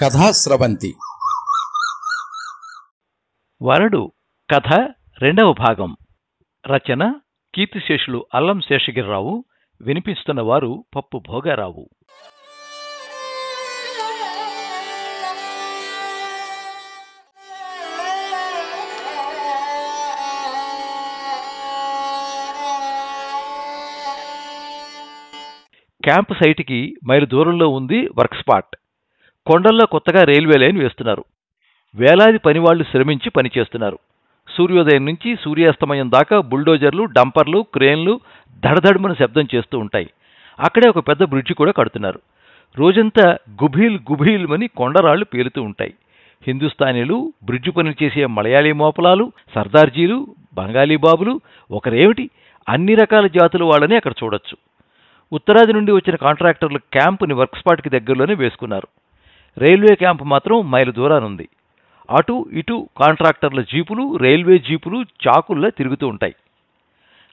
కథాస్రవంతి వరడు కథ రెండవ భాగం. రచన కీర్తిశేషులు అల్లం శేషగిరిరావు. వినిపిస్తున్నవారు పప్పు భోగారావు. క్యాంపు సైటుకి మైలు దూరంలో ఉంది వర్క్ స్పాట్. కొండల్లో కొత్తగా రైల్వే లైన్ వేస్తున్నారు. వేలాది పనివాళ్లు శ్రమించి పనిచేస్తున్నారు. సూర్యోదయం నుంచి సూర్యాస్తమయం దాకా బుల్డోజర్లు, డంపర్లు, క్రేన్లు దడదడమని శబ్దం చేస్తూ ఉంటాయి. అక్కడే ఒక పెద్ద బ్రిడ్జి కూడా కడుతున్నారు. రోజంతా గుభీల్ గుభీల్మని కొండరాళ్లు పేలుతూ ఉంటాయి. హిందుస్థానీలు, బ్రిడ్జి పనులు చేసే మలయాళీ మోపలాలు, సర్దార్జీలు, బంగాలీ బాబులు, ఒకరేమిటి అన్ని రకాల జాతుల వాళ్ళని అక్కడ చూడొచ్చు. ఉత్తరాది నుండి వచ్చిన కాంట్రాక్టర్లు క్యాంపుని వర్క్ స్పాట్కి దగ్గరలోనే వేసుకున్నారు. రైల్వే క్యాంపు మాత్రం మైలు దూరానుంది. అటు ఇటు కాంట్రాక్టర్ల జీపులు, రైల్వే జీపులు చాకుల్లా తిరుగుతూ ఉంటాయి.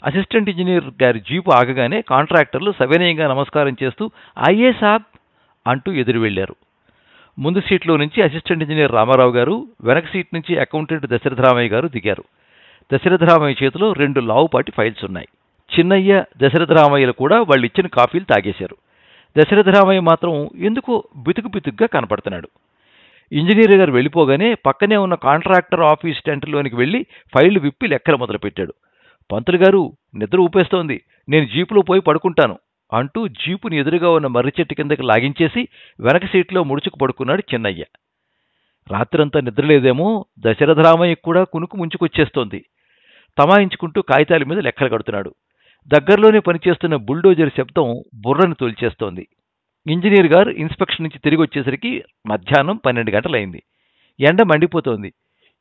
అసిస్టెంట్ ఇంజనీర్ గారి జీపు ఆగగానే కాంట్రాక్టర్లు సవినయంగా నమస్కారం చేస్తూ అయ్యే సాబ్ అంటూ ఎదురు వెళ్లారు. ముందు సీట్లో నుంచి అసిస్టెంట్ ఇంజనీర్ రామారావు గారు, వెనక సీట్ నుంచి అకౌంటెంట్ దశరథరామయ్య గారు దిగారు. దశరథరామయ్య చేతిలో 2 లావుపాటి ఫైల్స్ ఉన్నాయి. చిన్నయ్య, దశరథరామయ్యలు కూడా వాళ్ళు ఇచ్చిన కాఫీలు తాగేశారు. దశరథరామయ్య మాత్రం ఎందుకో బితుకుగా కనపడుతున్నాడు. ఇంజనీర్ గారు వెళ్ళిపోగానే పక్కనే ఉన్న కాంట్రాక్టర్ ఆఫీస్ టెంట్లోనికి వెళ్లి ఫైళ్లు విప్పి లెక్కలు మొదలుపెట్టాడు. పంతులు గారు, నిద్ర ఊపేస్తోంది, నేను జీపులో పోయి పడుకుంటాను అంటూ జీపుని ఎదురుగా ఉన్న మర్రి చెట్టు కిందకి లాగించేసి వెనక సీట్లో ముడుచుకు పడుకున్నాడు చిన్నయ్య. రాత్రంతా నిద్రలేదేమో దశరథరామయ్యకు కూడా కునుకు ముంచుకొచ్చేస్తోంది. తమాయించుకుంటూ కాగితాల మీద లెక్కలు కడుతున్నాడు. దగ్గరలోనే పనిచేస్తున్న బుల్డోజర్ శబ్దం బుర్రను తొలిచేస్తోంది. ఇంజనీర్ గారు ఇన్స్పెక్షన్ నుంచి తిరిగి వచ్చేసరికి మధ్యాహ్నం 12 గంటలైంది. ఎండ మండిపోతోంది.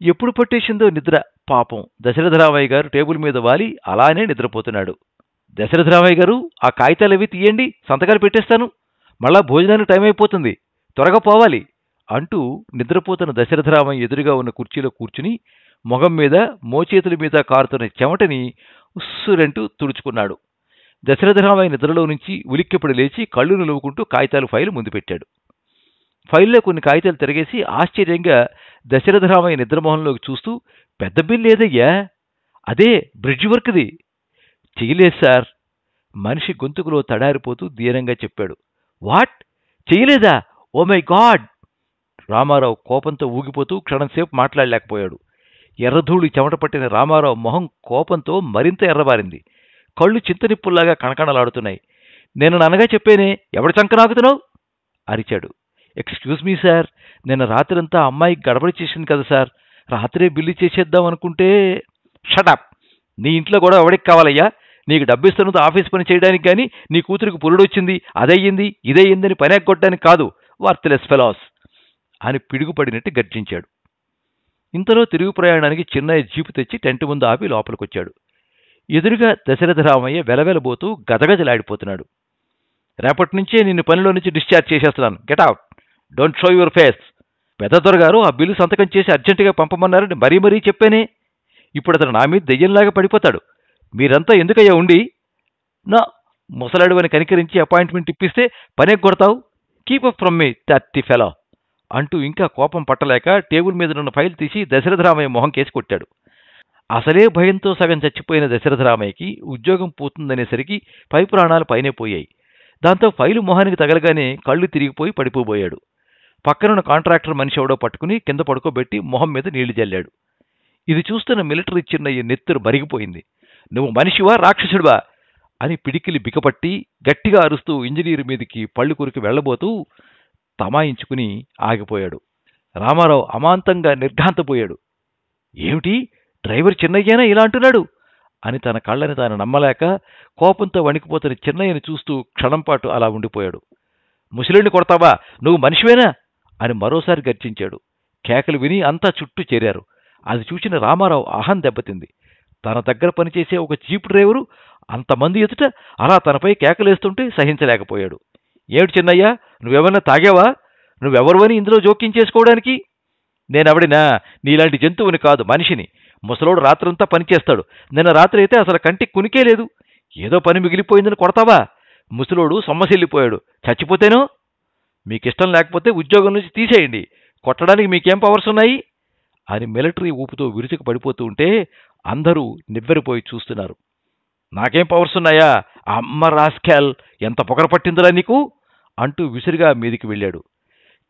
ఎప్పుడు పట్టేసిందో నిద్ర. పాపం దశరథరామయ్య గారు టేబుల్ మీద వాలి అలానే నిద్రపోతున్నాడు. దశరథరామయ్య గారు, ఆ కాగితాలవి తీయండి, సంతకాలు పెట్టేస్తాను, మళ్ళా భోజనానికి టైం అయిపోతుంది, త్వరగా పోవాలి అంటూ నిద్రపోతున్న దశరథరామయ్య ఎదురుగా ఉన్న కుర్చీలో కూర్చుని మొగం మీద, మోచేతుల మీద కారుతున్న చెమటని ఉస్సురంటూ తుడుచుకున్నాడు. దశరథరామయ్య నిద్రలో నుంచి ఉలిక్కిపడి లేచి కళ్ళు నిలువుకుంటూ కాగితాలు ఫైలు ముందు పెట్టాడు. ఫైల్లో కొన్ని కాగితాలు తిరగేసి ఆశ్చర్యంగా దశరథరామయ్య నిద్రమోహంలోకి చూస్తూ, పెద్ద బిల్ ఏదయ్యా? అదే బ్రిడ్జ్ వర్క్ది. చెయ్యలేదు సార్. మనిషి గొంతుకులో తడారిపోతూ దీనంగా చెప్పాడు. వాట్, చెయ్యలేదా? Oh my god! రామారావు కోపంతో ఊగిపోతూ క్షణంసేపు మాట్లాడలేకపోయాడు. ఎర్రధూళి చెమట పట్టిన రామారావు మొహం కోపంతో మరింత ఎర్రబారింది. కళ్ళు చింతనిప్పుల్లాగా కణకణలాడుతున్నాయి. నేను నన్నగా చెప్పేనే, ఎవడి చంకనాకుతున్నావు అరిచాడు. ఎక్స్క్యూజ్ మీ సార్, నిన్న రాత్రంతా అమ్మాయికి గడబడి చేసింది కదా సార్, రాత్రే బిల్లు చేసేద్దాం అనుకుంటే. షటప్! నీ ఇంట్లో కూడా ఎవడికి కావాలయ్యా? నీకు డబ్బిస్తున్నది ఆఫీస్ పని చేయడానికి కానీ నీ కూతురికి పురుడొచ్చింది, అదయ్యింది ఇదయ్యిందని పని ఎగ్గొట్టడానికి కాదు, వర్త్లెస్ ఫెలాస్ అని పిడుగుపడినట్టు గర్జించాడు. ఇంతలో తిరుగు ప్రయాణానికి చిన్నయ్య జీపు తెచ్చి టెంట్ ముందు ఆపి లోపలికొచ్చాడు. ఎదురుగా దశరథరామయ్య వెలవెలబోతూ గజగజలాడిపోతున్నాడు. రేపటి నుంచే నిన్ను పనిలో నుంచి డిశ్చార్జ్ చేసేస్తున్నాను, get out, don't show your face. పెద్ద దొరగారు ఆ బిల్లు సంతకం చేసి అర్జెంటుగా పంపమన్నారని మరీ చెప్పానే. ఇప్పుడు అతను నా మీద దెయ్యంలాగా పడిపోతాడు. మీరంతా ఎందుకయ్యా ఉండి? నా ముసలాడు అని కనికరించి అపాయింట్మెంట్ ఇప్పిస్తే పనే కొడతావు. Keep up from me that fellow అంటూ ఇంకా కోపం పట్టలేక టేబుల్ మీద ఉన్న ఫైల్ తీసి దశరథరామయ్య మొహం కేసి కొట్టాడు. అసలే భయంతో సగం చచ్చిపోయిన దశరథరామయ్యకి ఉద్యోగం పోతుందనేసరికి పై ప్రాణాలు పైనే పోయాయి. దాంతో ఫైలు మొహానికి తగలగానే కళ్ళు తిరిగిపోయి పడిపోబోయాడు. పక్కనున్న కాంట్రాక్టర్ మనిషి ఎవడో పట్టుకుని కింద పడుకోబెట్టి మొహం మీద నీళ్లు జల్లాడు. ఇది చూస్తున్న మిలిటరీ చిన్నయ్య నెత్తురు బరిగిపోయింది. నువ్వు మనిషివా రాక్షసుడివా అని పిడికిలి బికపట్టి గట్టిగా అరుస్తూ ఇంజనీర్ మీదికి పళ్ళు కురికి వెళ్లబోతూ తమాయించుకుని ఆగిపోయాడు. రామారావు అమాంతంగా నిర్ఘాంతపోయాడు. ఏమిటి, డ్రైవర్ చిన్నయ్యేనా ఇలా అంటున్నాడు అని తన కళ్ళని తాను నమ్మలేక కోపంతో వణికిపోతున్న చిన్నయ్యని చూస్తూ క్షణంపాటు అలా ఉండిపోయాడు. ముసలిని కొడతావా, నువ్వు మనిషివేనా అని మరోసారి గర్జించాడు. కేకలు విని అంతా చుట్టూ చేరారు. అది చూసిన రామారావు అహం దెబ్బతింది. తన దగ్గర పనిచేసే ఒక జీపు డ్రైవరు అంతమంది ఎదుట అలా తనపై కేకలేస్తుంటే సహించలేకపోయాడు. ఏమిటి చిన్నయ్యా, నువ్వెవరన్నా తాగావా? నువ్వెవరువని ఇందులో జోక్యం చేసుకోవడానికి? నేనెవడినా? నీలాంటి జంతువుని కాదు, మనిషిని. ముసలోడు రాత్రంతా పనిచేస్తాడు. నిన్న రాత్రి అయితే అసలు కంటికి కునికే లేదు. ఏదో పని మిగిలిపోయిందని కొడతావా? ముసలోడు సొమ్మసిల్లిపోయాడు. చచ్చిపోతేనో? మీకిష్టం లేకపోతే ఉద్యోగం నుంచి తీసేయండి, కొట్టడానికి మీకేం పవర్స్ ఉన్నాయి అని మిలిటరీ ఊపుతో విరుచుకు పడిపోతూ ఉంటే అందరూ నివ్వెరపోయి చూస్తున్నారు. నాకేం పవర్స్ ఉన్నాయా, అమ్మ రాస్కెల్, ఎంత పొగర పట్టిందిరా నీకు అంటూ విసురుగా మీదికి వెళ్ళాడు.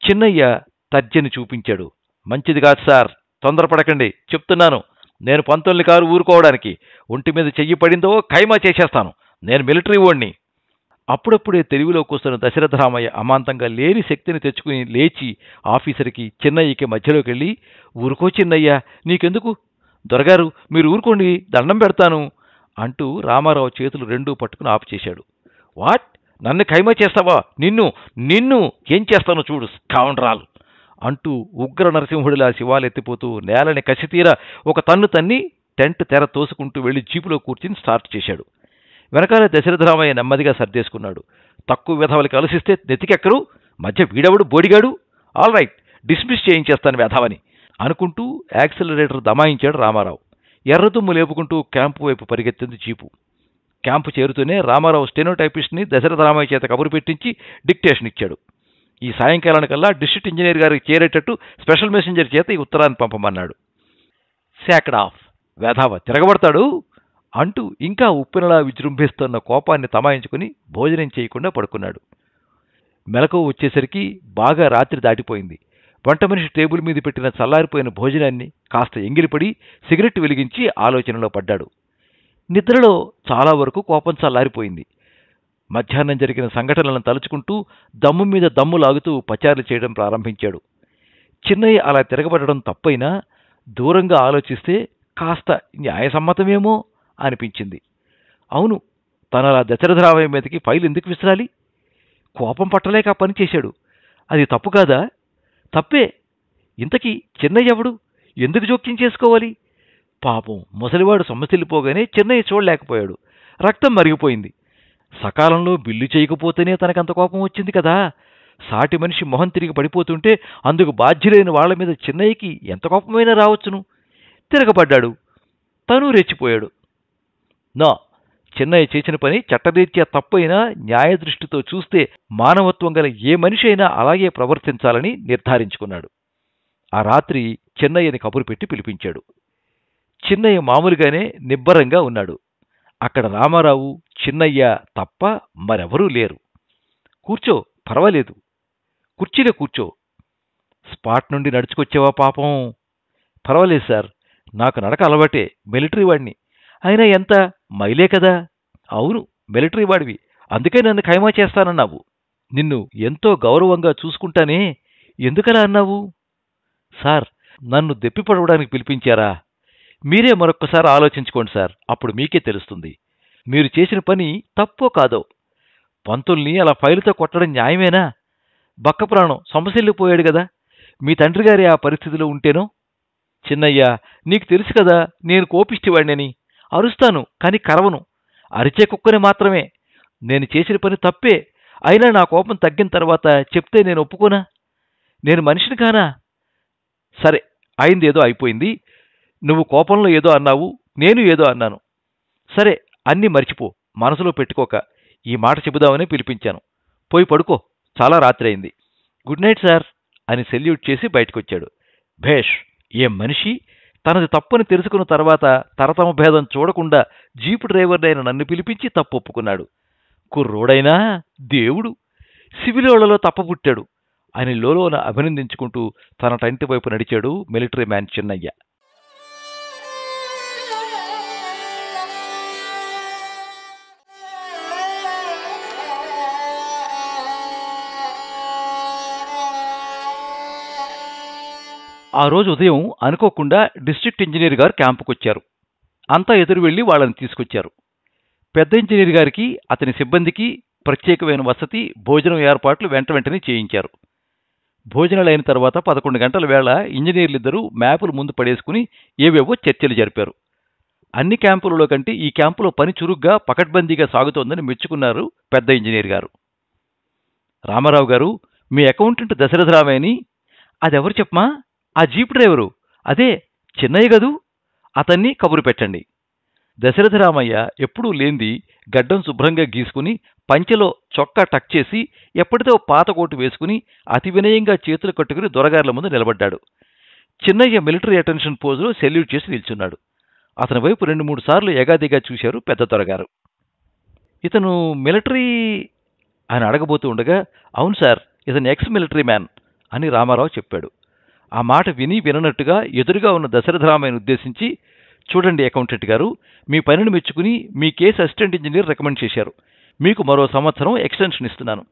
చిన్నయ్య తర్జని చూపించాడు. మంచిది కాదు సార్, తొందరపడకండి, చెప్తున్నాను. నేను 19 కారు ఊరుకోవడానికి. ఒంటి మీద చెయ్యి పడిందో ఖైమా చేసేస్తాను. నేను మిలిటరీ ఓణ్ణి. అప్పుడప్పుడే తెలివిలోకి వస్తున్న దశరథరామయ్య అమాంతంగా లేని శక్తిని తెచ్చుకుని లేచి ఆఫీసర్కి చిన్నయ్యకి మధ్యలోకి వెళ్ళి, ఊరుకో చిన్నయ్య, నీకెందుకు, దొరగారు మీరు ఊరుకోండి, దండం పెడతాను అంటూ రామారావు చేతులు రెండూ పట్టుకుని ఆపు చేశాడు. వాట్, నన్ను ఖైమా చేస్తావా, నిన్ను నిన్ను ఏం చేస్తానో చూడు స్కౌండ్రాల్ అంటూ ఉగ్ర నరసింహుడిలా శివాలెత్తిపోతూ నేలని కసితీర ఒక తన్ను తన్ని టెంట్ తెర తోసుకుంటూ వెళ్లి జీపులో కూర్చుని స్టార్ట్ చేశాడు. వెనకాల దశరథరామయ్య నెమ్మదిగా సర్దేసుకున్నాడు. తక్కువ వెధవలకి అలసిస్తే నెత్తికెక్కరు, మధ్య వీడెవడు బోడిగాడు, ఆల్ రైట్, డిస్మిస్ చేయించేస్తాను వెధవని అనుకుంటూ యాక్సిలరేటర్ దమాయించాడు రామారావు. ఎర్రదుమ్ము లేపుకుంటూ క్యాంపు వైపు పరిగెత్తింది జీపు. క్యాంపు చేరుతూనే రామారావు స్టెనోటైపిస్ట్ని దశరథరామయ్య చేత కబురు పెట్టించి డిక్టేషన్ ఇచ్చాడు. ఈ సాయంకాలానికల్లా డిస్ట్రిక్ట్ ఇంజనీర్ గారికి చేరేటట్టు స్పెషల్ మెసెంజర్ చేత ఈ ఉత్తరాన్ని పంపమన్నాడు. శాక్డ్ ఆఫ్, వేధావ తిరగబడతాడు అంటూ ఇంకా ఉప్పెనలా విజృంభిస్తున్న కోపాన్ని తమాయించుకుని భోజనం చేయకుండా పడుకున్నాడు. మెలకువ వచ్చేసరికి బాగా రాత్రి దాటిపోయింది. వంట మనిషి టేబుల్ మీద పెట్టిన చల్లారిపోయిన భోజనాన్ని కాస్త ఎంగిలిపడి సిగరెట్ వెలిగించి ఆలోచనలో పడ్డాడు. నిద్రలో చాలా వరకు కోపం చల్లారిపోయింది. మధ్యాహ్నం జరిగిన సంఘటనలను తలుచుకుంటూ దమ్ము మీద దమ్ము లాగుతూ పచారులు చేయడం ప్రారంభించాడు. చిన్నయ్య అలా తిరగబడడం తప్పైనా దూరంగా ఆలోచిస్తే కాస్త న్యాయసమ్మతమేమో అనిపించింది. అవును, తను అలా దశరథరామయ్య మీదకి ఫైల్ ఎందుకు విసిరాలి? కోపం పట్టలేక పని చేశాడు. అది తప్పు కాదా? తప్పే. ఇంతకీ చిన్నయ్య ఎవడు, ఎందుకు జోక్యం చేసుకోవాలి? పాపం ముసలివాడు సొమ్మసిల్లిపోగానే చిన్నయ్య చూడలేకపోయాడు. రక్తం మరిగిపోయింది. సకాలంలో బిల్లు చేయకపోతేనే తనకంత కోపం వచ్చింది కదా. సాటి మనిషి మొహం తిరిగి పడిపోతుంటే అందుకు బాధ్యులైన వాళ్ల మీద చిన్నయ్యకి ఎంత కోపమైనా రావచ్చును. తిరగబడ్డాడు. తను రెచ్చిపోయాడు. నా చిన్నయ్య చేసిన పని చట్టరీత్యా తప్పైనా న్యాయదృష్టితో చూస్తే మానవత్వం గల ఏ మనిషి అయినా అలాగే ప్రవర్తించాలని నిర్ధారించుకున్నాడు. ఆ రాత్రి చిన్నయ్యని కబురు పెట్టి పిలిపించాడు. చిన్నయ్య మామూలుగానే నిబ్బరంగా ఉన్నాడు. అక్కడ రామారావు, చిన్నయ్య తప్ప మరెవరూ లేరు. కూర్చో, పర్వాలేదు, కుర్చీలో కూర్చో. స్పాట్ నుండి నడుచుకొచ్చావా పాపం? పర్వాలేదు సార్, నాకు నడక అలవాటే, మిలిటరీ వాడిని. అయినా ఎంత మైలే కదా. అవును, మిలిటరీ వాడివి, అందుకే నన్ను ఖైమా చేస్తానన్నావు. నిన్ను ఎంతో గౌరవంగా చూసుకుంటానే, ఎందుకలా అన్నావు? సార్, నన్ను దెప్పిపడవడానికి పిలిపించారా? మీరే మరొక్కసారి ఆలోచించుకోండి సార్, అప్పుడు మీకే తెలుస్తుంది మీరు చేసిన పని తప్పో కాదో. పంతుల్ని అలా ఫైలుతో కొట్టడం న్యాయమేనా? బక్కప్రాణం సొమ్మసిల్లిపోయాడు కదా. మీ తండ్రి గారి ఆ పరిస్థితిలో ఉంటేనో? చిన్నయ్య, నీకు తెలుసు కదా నేను కోపిష్టివాడినని. అరుస్తాను, కాని కరవను. అరిచే కుక్కని మాత్రమే. నేను చేసిన పని తప్పే, అయినా నా కోపం తగ్గిన తర్వాత చెప్తే నేను ఒప్పుకోనా? నేను మనిషిని కానా? సరే, అయిందేదో అయిపోయింది. నువ్వు కోపంలో ఏదో అన్నావు, నేను ఏదో అన్నాను. సరే, అన్నీ మర్చిపో, మనసులో పెట్టుకోక. ఈ మాట చెబుదామని పిలిపించాను. పోయి పడుకో, చాలా రాత్రి అయింది. గుడ్ నైట్ సార్ అని సెల్యూట్ చేసి బయటకొచ్చాడు. భేష్, ఏం మనిషి! తనది తప్పని తెలుసుకున్న తర్వాత తరతమ భేదం చూడకుండా జీపు డ్రైవర్నైన నన్ను పిలిపించి తప్పు ఒప్పుకున్నాడు. కుర్రోడైనా దేవుడు, సివిలోళ్లలో తప్పపుట్టాడు అని లోలోన అభినందించుకుంటూ తన టంటి వైపు నడిచాడు మిలిటరీ మ్యాన్ చిన్నయ్య. ఆ రోజు ఉదయం అనుకోకుండా డిస్ట్రిక్ట్ ఇంజనీర్ గారు క్యాంపుకొచ్చారు. అంతా ఎదురు వెళ్లి వాళ్ళని తీసుకొచ్చారు. పెద్ద ఇంజనీర్ గారికి, అతని సిబ్బందికి ప్రత్యేకమైన వసతి, భోజనం ఏర్పాట్లు వెంటనే చేయించారు. భోజనాలైన తర్వాత 11 గంటల వేళ ఇంజనీర్లిద్దరూ మ్యాపులు ముందు పడేసుకుని ఏవేవో చర్చలు జరిపారు. అన్ని క్యాంపులలో కంటే ఈ క్యాంపులో పని చురుగ్గా పకడ్బందీగా సాగుతోందని మెచ్చుకున్నారు పెద్ద ఇంజనీర్ గారు. రామారావు గారు, మీ అకౌంటెంట్ దశరథరామయ్యని. అదెవరు చెప్పమా? ఆ జీప్ డ్రైవరు, అదే చిన్నయ్య గదు. అతన్ని కబురు పెట్టండి. దశరథరామయ్య ఎప్పుడూ లేంది గడ్డం శుభ్రంగా గీసుకుని పంచెలో చొక్కా టక్ చేసి ఎప్పటిదో పాతకోటు వేసుకుని అతి వినయంగా చేతులు కట్టుకుని దొరగార్ల ముందు నిలబడ్డాడు. చిన్నయ్య మిలిటరీ అటెన్షన్ పోజులో సెల్యూట్ చేసి నిల్చున్నాడు. అతని వైపు 2-3 సార్లు ఎగాదిగా చూశారు పెద్ద దొరగారు. ఇతను మిలిటరీ అని అడగబోతూ ఉండగా, అవును సార్, ఇతను ఎక్స్ మిలిటరీ మ్యాన్ అని రామారావు చెప్పాడు. ఆ మాట విని విననట్టుగా ఎదురుగా ఉన్న దశరథరామయ్యను ఉద్దేశించి, చూడండి అకౌంటెంట్ గారు, మీ పనిని మెచ్చుకుని మీ కేసు అసిస్టెంట్ ఇంజనీర్ రికమెండ్ చేశారు. మీకు మరో సంవత్సరం ఎక్స్టెన్షన్ ఇస్తున్నాను.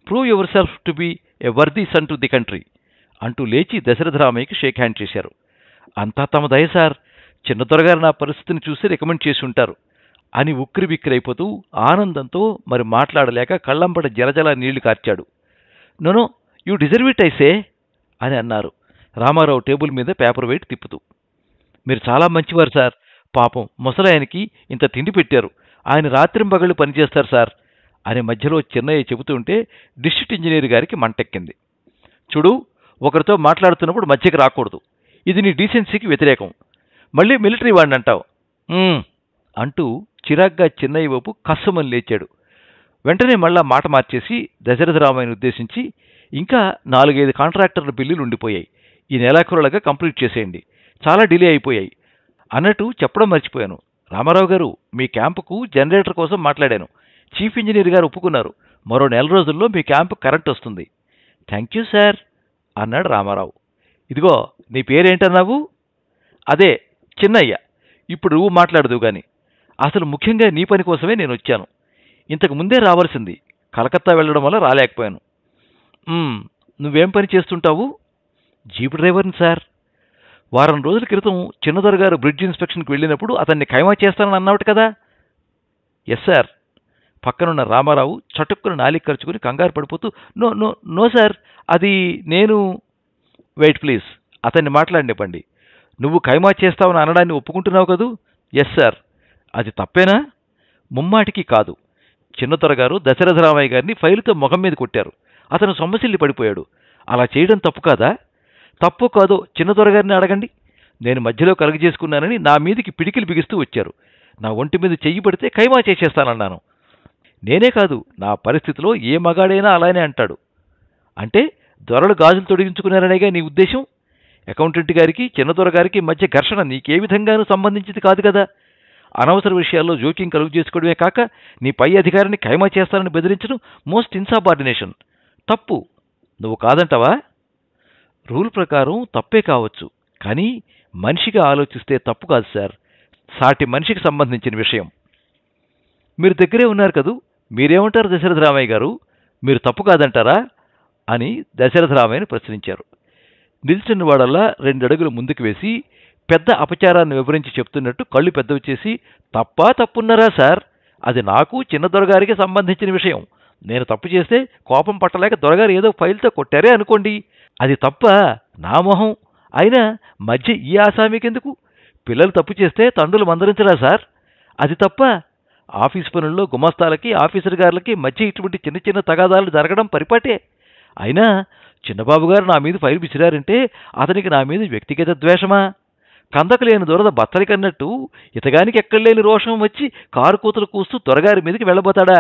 Prove your self to be a worthy son to the country అంటూ లేచి దశరథరామయ్యకి షేక్ హ్యాండ్ చేశారు. అంతా తమ దయ సార్, చిన్న దొరగారు నా పరిస్థితిని చూసి రికమెండ్ చేసి ఉంటారు అని ఉక్కిరిబిక్కిరైపోతూ ఆనందంతో మరి మాట్లాడలేక కళ్ళంబడ జలజల నీళ్లు కార్చాడు. నోనో, యూ డిజర్వ్ ఇట్ ఐసే అని అన్నారు రామారావు టేబుల్ మీద పేపర్ వెయిట్ తిప్పుతూ. మీరు చాలా మంచివారు సార్. పాపం ముసలాయనికి ఇంత తిండి పెట్టారు. ఆయన రాత్రింబగళ్ళు పనిచేస్తారు సార్ అని మధ్యలో చిన్నయ్య చెబుతుంటే డిస్ట్రిక్ట్ ఇంజనీర్ గారికి మంటెక్కింది. చూడు, ఒకరితో మాట్లాడుతున్నప్పుడు మధ్యకి రాకూడదు. ఇది నీ డీసెన్సీకి వ్యతిరేకం. మళ్ళీ మిలిటరీ వాడిని అంటావు అంటూ చిరాగ్గా చిన్నయ్య వైపు కస్సమని లేచాడు. వెంటనే మళ్ళా మాట మార్చేసి దశరథరామయ్యను ఉద్దేశించి, ఇంకా 4-5 కాంట్రాక్టర్ల బిల్లులు ఉండిపోయాయి. ఈ నెలాఖరులుగా కంప్లీట్ చేసేయండి. చాలా డిలే అయిపోయాయి అన్నట్టు చెప్పడం మర్చిపోయాను. రామారావు గారు, మీ క్యాంపుకు జనరేటర్ కోసం మాట్లాడాను. చీఫ్ ఇంజనీర్ గారు ఒప్పుకున్నారు. మరో 4 రోజుల్లో మీ క్యాంపు కరెంట్ వస్తుంది. థ్యాంక్ యూ సార్ అన్నాడు రామారావు. ఇదిగో, నీ పేరేంటన్నావు? అదే చిన్నయ్య. ఇప్పుడు నువ్వు మాట్లాడదు గాని. అసలు ముఖ్యంగా నీ పని కోసమే నేను వచ్చాను. ఇంతకు ముందే రావాల్సింది. కలకత్తా వెళ్ళడం వల్ల రాలేకపోయాను. నువ్వేం పని చేస్తుంటావు? జీపు డ్రైవర్ని సార్. వారం రోజుల క్రితం చిన్నదొరగారు బ్రిడ్జ్ ఇన్స్పెక్షన్కి వెళ్ళినప్పుడు అతన్ని ఖైమా చేస్తానని అన్నావుట కదా? Yes sir. పక్కనున్న రామారావు చటుక్కున నాలిక ఖర్చుకుని కంగారు పడిపోతూ, నో నో నో సార్, అది నేను. వెయిట్ ప్లీజ్, అతన్ని మాట్లాడినివ్వండి. నువ్వు ఖైమా చేస్తావని అనడాన్ని ఒప్పుకుంటున్నావు కదూ? Yes sir. అది తప్పేనా? ముమ్మాటికి కాదు. చిన్నదొరగారు దశరథరామయ్య గారిని ఫైలుతో ముఖం మీద కొట్టారు. అతను సొమ్మసిల్లి పడిపోయాడు. అలా చేయడం తప్పు కాదా? తప్పు కాదో చిన్నదొరగారిని అడగండి. నేను మధ్యలో కలుగజేసుకున్నానని నా మీదికి పిడికిలు బిగిస్తూ వచ్చారు. నా ఒంటి మీద చెయ్యి పడితే ఖైమా చేసేస్తానన్నాను. నేనే కాదు, నా పరిస్థితిలో ఏ మగాడైనా అలానే అంటాడు. అంటే దొరలు గాజులు తొడిగించుకున్నారనేగా నీ ఉద్దేశం? అకౌంటెంట్ గారికి చిన్నదొరగారికి మధ్య ఘర్షణ నీకే విధంగానూ సంబంధించింది కాదు కదా. అనవసర విషయాల్లో జోక్యం కలుగు చేసుకోవడమే కాక నీ పై అధికారిని ఖైమా చేస్తానని బెదిరించడం మోస్ట్ ఇన్సాబార్డినేషన్. తప్పు. నువ్వు కాదంటావా? రూల్ ప్రకారం తప్పే కావచ్చు, కానీ మనిషిగా ఆలోచిస్తే తప్పు కాదు సార్. సాటి మనిషికి సంబంధించిన విషయం. మీరు దగ్గరే ఉన్నారు కదూ, మీరేమంటారు దశరథరామయ్య గారు? మీరు తప్పు కాదంటారా అని దశరథరామయ్యను ప్రశ్నించారు. నిల్చున్న వాడల్లా 2 అడుగులు ముందుకు వేసి పెద్ద అపచారాన్ని వివరించి చెప్తున్నట్టు కళ్ళు పెద్దవి చేసి, తప్పా తప్పున్నారా సార్? అది నాకు చిన్న దొరగారికి సంబంధించిన విషయం. నేను తప్పు చేస్తే కోపం పట్టలేక దొరగారు ఏదో ఫైల్తో కొట్టారే అనుకోండి, అది తప్ప నా మొహం. అయినా మధ్య ఈ ఆసామీకెందుకు? పిల్లలు తప్పు చేస్తే తండ్రులు మందరించరా సార్? అది తప్ప? ఆఫీస్ పనుల్లో గుమస్తాలకి ఆఫీసర్ గారులకి మధ్య ఇటువంటి చిన్న చిన్న తగాదాలు జరగడం పరిపాటే. అయినా చిన్నబాబు గారు నా మీద ఫైల్ విసిరారంటే అతనికి నా మీద వ్యక్తిగత ద్వేషమా? కందకు లేని దొరద బత్తలి కన్నట్టు ఇతగానికి ఎక్కడలేని రోషం వచ్చి కారు కూతలు కూస్తూ దొరగారి మీదకి వెళ్ళబోతాడా?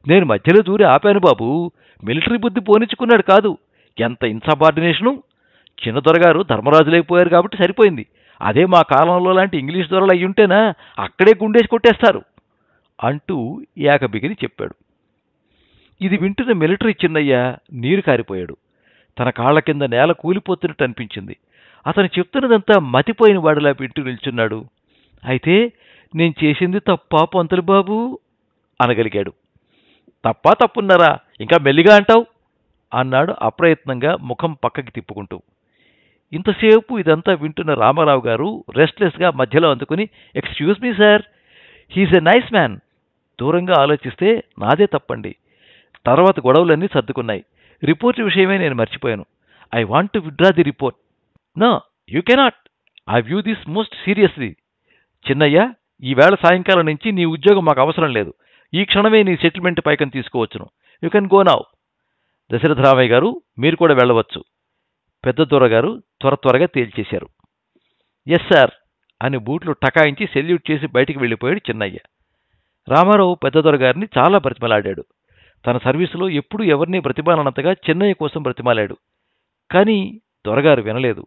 నేను మధ్యలో దూరి ఆపాను బాబు. మిలిటరీ బుద్ధి పోనిచ్చుకున్నాడు కాదు. ఎంత ఇన్సబార్డినేషను! చిన్న దొరగారు ధర్మరాజులైపోయారు కాబట్టి సరిపోయింది. అదే మా కాలంలో లాంటి ఇంగ్లీష్ దొరలు అయ్యుంటేనా అక్కడే గుండేసి కొట్టేస్తారు అంటూ ఏకబిగిని చెప్పాడు. ఇది వింటున్న మిలిటరీ చిన్నయ్య నీరు కారిపోయాడు. తన కాళ్ల కింద నేల కూలిపోతున్నట్టు అనిపించింది. అతను చెప్తున్నదంతా మతిపోయిన వాడిలా వింటూ నిల్చున్నాడు. అయితే నేను చేసింది తప్పా పంతులు బాబు అనగలిగాడు. తప్పా తప్పున్నారా? ఇంకా మెల్లిగా అంటావు అన్నాడు అప్రయత్నంగా ముఖం పక్కకి తిప్పుకుంటూ. ఇంతసేపు ఇదంతా వింటున్న రామారావు గారు రెస్ట్లెస్గా మధ్యలో అందుకుని, excuse me sir, he's a nice man. దూరంగా ఆలోచిస్తే నాదే తప్పండి. తర్వాత గొడవలన్నీ సర్దుకున్నాయి. రిపోర్ట్ విషయమే నేను మర్చిపోయాను. I want to withdraw the report. No, you cannot. I view this most seriously. Chinnayya, ఈవేళ సాయంకాలం నుంచి నీ ఉద్యోగం మాకు అవసరం లేదు. ఈ క్షణమే నీ సెటిల్మెంట్ పైకం తీసుకోవచ్చును. You can go now. Dasaratharamaiah గారు, మీరు కూడా వెళ్ళవచ్చు. పెద్ద దొరగారు త్వరగా తేల్చేశారు. ఎస్ సార్ అని బూట్లు టకాయించి సెల్యూట్ చేసి బయటికి వెళ్ళిపోయాడు చిన్నయ్య. రామారావు పెద్దదొరగారిని చాలా బ్రతిమలాడాడు. తన సర్వీసులో ఎప్పుడూ ఎవరినీ బ్రతిమాలనంతగా చిన్నయ్య కోసం బ్రతిమాలాడు. కానీ దొరగారు వినలేదు.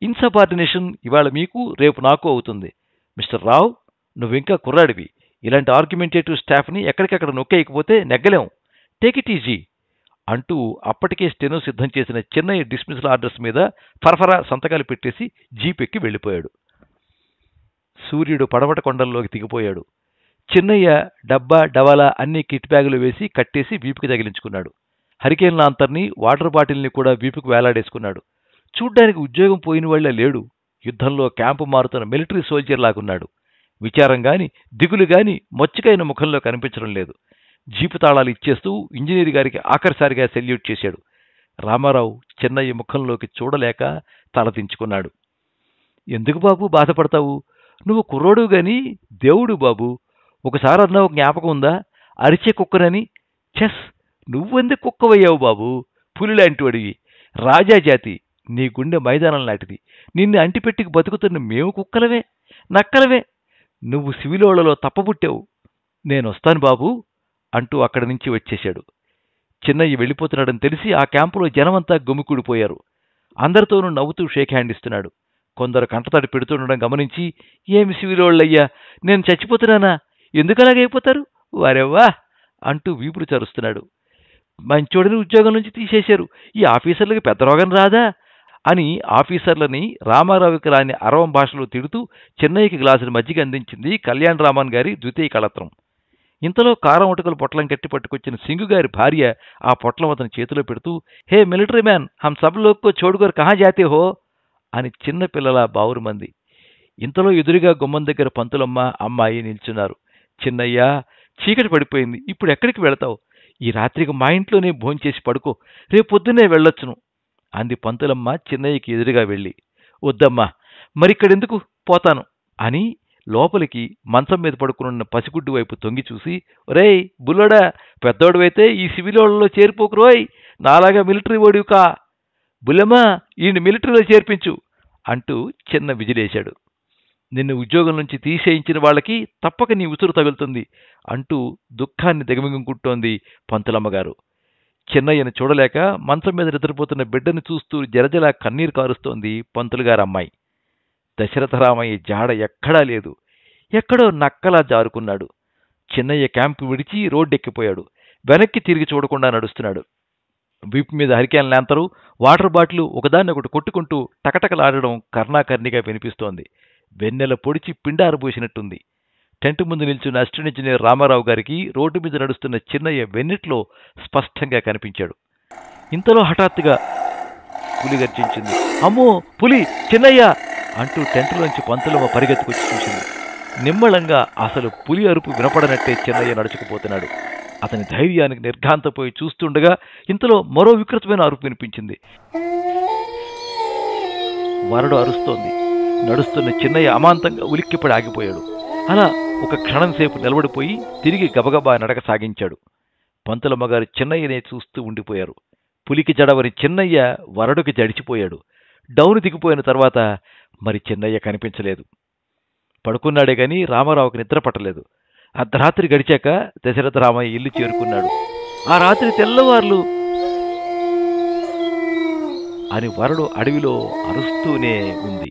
ఇన్సబార్డినేషన్ ఇవాళ మీకు, రేపు నాకు అవుతుంది. మిస్టర్ రావు, నువ్వింకా కుర్రాడివి. ఇలాంటి ఆర్గ్యుమెంటేటివ్ స్టాఫ్ని ఎక్కడికక్కడ నొక్కేయకపోతే నెగ్గలేం. టేక్ ఇట్ ఈజీ అంటూ అప్పటికే స్టెనో సిద్ధం చేసిన చిన్నయ్య డిస్మిసల్ ఆర్డర్స్ మీద ఫరఫరా సంతకాలు పెట్టేసి జీపెక్కి వెళ్ళిపోయాడు. సూర్యుడు పడమట కొండల్లోకి దిగిపోయాడు. చిన్నయ్య డబ్బా డవాలా అన్ని కిట్ బ్యాగులు వేసి కట్టేసి వీపుకి తగిలించుకున్నాడు. హరికేన్ లాంతర్ని, వాటర్ బాటిల్ని కూడా వీపుకు వేలాడేసుకున్నాడు. చూడ్డానికి ఉద్యోగం పోయిన వాళ్లే లేడు. యుద్ధంలో క్యాంపు మారుతున్న మిలిటరీ సోల్జర్ లాగున్నాడు. విచారం గాని, దిగులు గాని మొచ్చికైన ముఖంలో కనిపించడం లేదు. జీపు తాళాలు ఇచ్చేస్తూ ఇంజనీర్ గారికి ఆఖరిసారిగా సెల్యూట్ చేశాడు. రామారావు చిన్నయ్య ముఖంలోకి చూడలేక తలదించుకున్నాడు. ఎందుకు బాబు బాధపడతావు? నువ్వు కుర్రోడు గాని దేవుడు బాబు. ఒకసారి అన్నావు, జ్ఞాపకం ఉందా? అరిచే కుక్కనని. చెస్, నువ్వెందుకు కుక్కవయ్యావు బాబు? పులిలాంటివాడివి, రాజాజాతి, నీ గుండె మైదానం లాంటిది. నిన్ను అంటిపెట్టికి బతుకుతున్న మేము కుక్కలవే, నక్కలవే. నువ్వు సివిలోళ్లలో తప్పబుట్టావు. నేనొస్తాను బాబు అంటూ అక్కడి నుంచి వచ్చేశాడు. చిన్నయ్య వెళ్ళిపోతున్నాడని తెలిసి ఆ క్యాంపులో జనమంతా గుమికూడిపోయారు. అందరితోనూ నవ్వుతూ షేక్ హ్యాండ్ ఇస్తున్నాడు. కొందరు కంటతడి పెడుతుండడం గమనించి, ఏమి సివిలోళ్ళయ్యా, నేను చచ్చిపోతున్నానా? ఎందుకలాగైపోతారు? వారెవ్వా అంటూ వీపుడు చరుస్తున్నాడు. మంచోడిని ఉద్యోగం నుంచి తీసేశారు, ఈ ఆఫీసర్లకి పెద్ద రోగం రాదా అని ఆఫీసర్లని రామారావుకి రాని అరవం భాషలో తిడుతూ చెన్నైకి గ్లాసుని మజ్జిగ అందించింది కళ్యాణ్ రామన్ గారి ద్వితీయ కళత్రం. ఇంతలో కారం ఉటకలు పొట్లం కట్టి పట్టుకొచ్చిన సింగుగారి భార్య ఆ పొట్లం అతని చేతిలో పెడుతూ, హే మిలిటరీ మ్యాన్, హమ్ సబ్ లోగ్కో చోడుగర్ కహా జాతే హో అని చిన్న పిల్లల బావురుమంది. ఇంతలో ఎదురుగా గుమ్మం దగ్గర పంతులమ్మ, అమ్మాయి నిల్చున్నారు. చిన్నయ్య, చీకటి పడిపోయింది, ఇప్పుడు ఎక్కడికి వెళతావు? ఈ రాత్రికి మా ఇంట్లోనే భోంచేసి పడుకో, రేపు పొద్దున్నే వెళ్ళొచ్చును అంది పంతులమ్మ చిన్నయ్యకి ఎదురుగా వెళ్ళి. వద్దమ్మా, మరిక్కడెందుకు, పోతాను అని లోపలికి మంచం మీద పడుకున్న పసిగుడ్డు వైపు తొంగి చూసి, ఒరేయ్ బుల్లడా, పెద్దోడువైతే ఈ సివిలోళ్లలో చేరిపోకురోయ్, నాలాగా మిలిటరీ ఓడివి కా, బుల్లమ్మా ఈయన మిలిటరీలో చేర్పించు అంటూ చిన్న విజిలేశాడు. నిన్ను ఉద్యోగం నుంచి తీసేయించిన వాళ్ళకి తప్పక నీ ఉసురు తగులుతుంది అంటూ దుఃఖాన్ని దిగమింగుకుంటోంది పంతులమ్మగారు. చిన్నయ్యను చూడలేక మంచం మీద నిద్రపోతున్న బిడ్డను చూస్తూ జలజల కన్నీరు కారుస్తోంది పంతులుగారమ్మాయి. దశరథరామయ్య జాడ ఎక్కడా లేదు. ఎక్కడో నక్కలా జారుకున్నాడు. చిన్నయ్య క్యాంపు విడిచి రోడ్డెక్కిపోయాడు. వెనక్కి తిరిగి చూడకుండా నడుస్తున్నాడు. వీపు మీద హరికేన్ లాంతరు, వాటర్ బాటిల్ ఒకదాన్ని ఒకటి కొట్టుకుంటూ టకటకలాడడం కర్ణాకర్ణిగా వినిపిస్తోంది. వెన్నెల పొడిచి పిండారబోసినట్టుంది. టెంట్ ముందు నిల్చున్న అసిస్టెంట్ ఇంజనీర్ రామారావు గారికి రోడ్డు మీద నడుస్తున్న చిన్నయ్య వెన్నిట్లో స్పష్టంగా కనిపించాడు. ఇంతలో హఠాత్తుగా పులి గర్జించింది. అమ్మో పులి, చిన్నయ్య అంటూ టెంటులోంచి పంతులమ్మ పరిగెత్తుకొచ్చి చూసింది. నిమ్మళంగా అసలు పులి అరుపు వినపడనట్టే చిన్నయ్య నడుచుకుపోతున్నాడు. అతని ధైర్యానికి నిర్ఘాంతపోయి చూస్తుండగా ఇంతలో మరో వికృతమైన అరుపు వినిపించింది. వరడు అరుస్తోంది. నడుస్తున్న చిన్నయ్య అమాంతంగా ఉలిక్కిపడి ఆగిపోయాడు. అలా ఒక క్షణం సేపు నిలబడిపోయి తిరిగి గబగబా నడక సాగించాడు. పంతులమ్మగారు చిన్నయ్యనే చూస్తూ ఉండిపోయారు. పులికి జడవని చిన్నయ్య వరడుకి జడిచిపోయాడు. డౌను దిగిపోయిన తర్వాత మరి చిన్నయ్య కనిపించలేదు. పడుకున్నాడే గాని రామారావుకి నిద్ర పట్టలేదు. అర్ధరాత్రి గడిచాక దశరథరామయ్య ఇల్లు చేరుకున్నాడు. ఆ రాత్రి తెల్లవార్లు అని వరడు అడవిలో అరుస్తూనే ఉంది.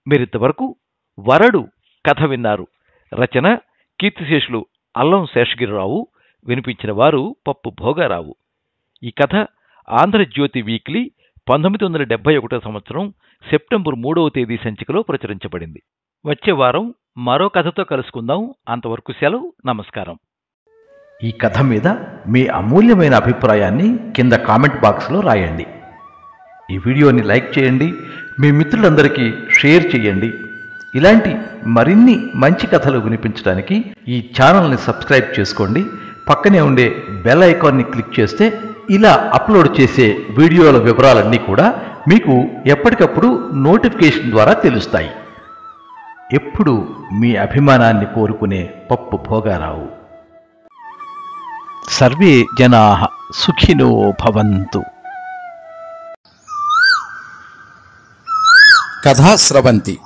మీరింతవరకు వరడు కథ విన్నారు. రచన కీర్తిశేషులు అల్లం శేషగిరిరావు. వినిపించిన వారు పప్పు భోగారావు. ఈ కథ ఆంధ్రజ్యోతి వీక్లీ 1971 సంవత్సరం సెప్టెంబర్ 3వ తేదీ సంచికలో ప్రచురించబడింది. వచ్చే వారం మరో కథతో కలుసుకుందాం. అంతవరకు సెలవు, నమస్కారం. ఈ కథ మీద మీ అమూల్యమైన అభిప్రాయాన్ని కింద కామెంట్ బాక్స్లో రాయండి. ఈ వీడియోని లైక్ చేయండి, మీ మిత్రులందరికీ షేర్ చేయండి. ఇలాంటి మరిన్ని మంచి కథలు వినిపించడానికి ఈ ఛానల్ని సబ్స్క్రైబ్ చేసుకోండి. పక్కనే ఉండే బెల్ ఐకాన్ని క్లిక్ చేస్తే ఇలా అప్లోడ్ చేసే వీడియోల వివరాలన్నీ కూడా మీకు ఎప్పటికప్పుడు నోటిఫికేషన్ ద్వారా తెలుస్తాయి. ఎప్పుడు మీ అభిమానాన్ని కోరుకునే పప్పు భోగారావు. సర్వే జనాః సుఖినో భవంతు. కథా స్రవంతి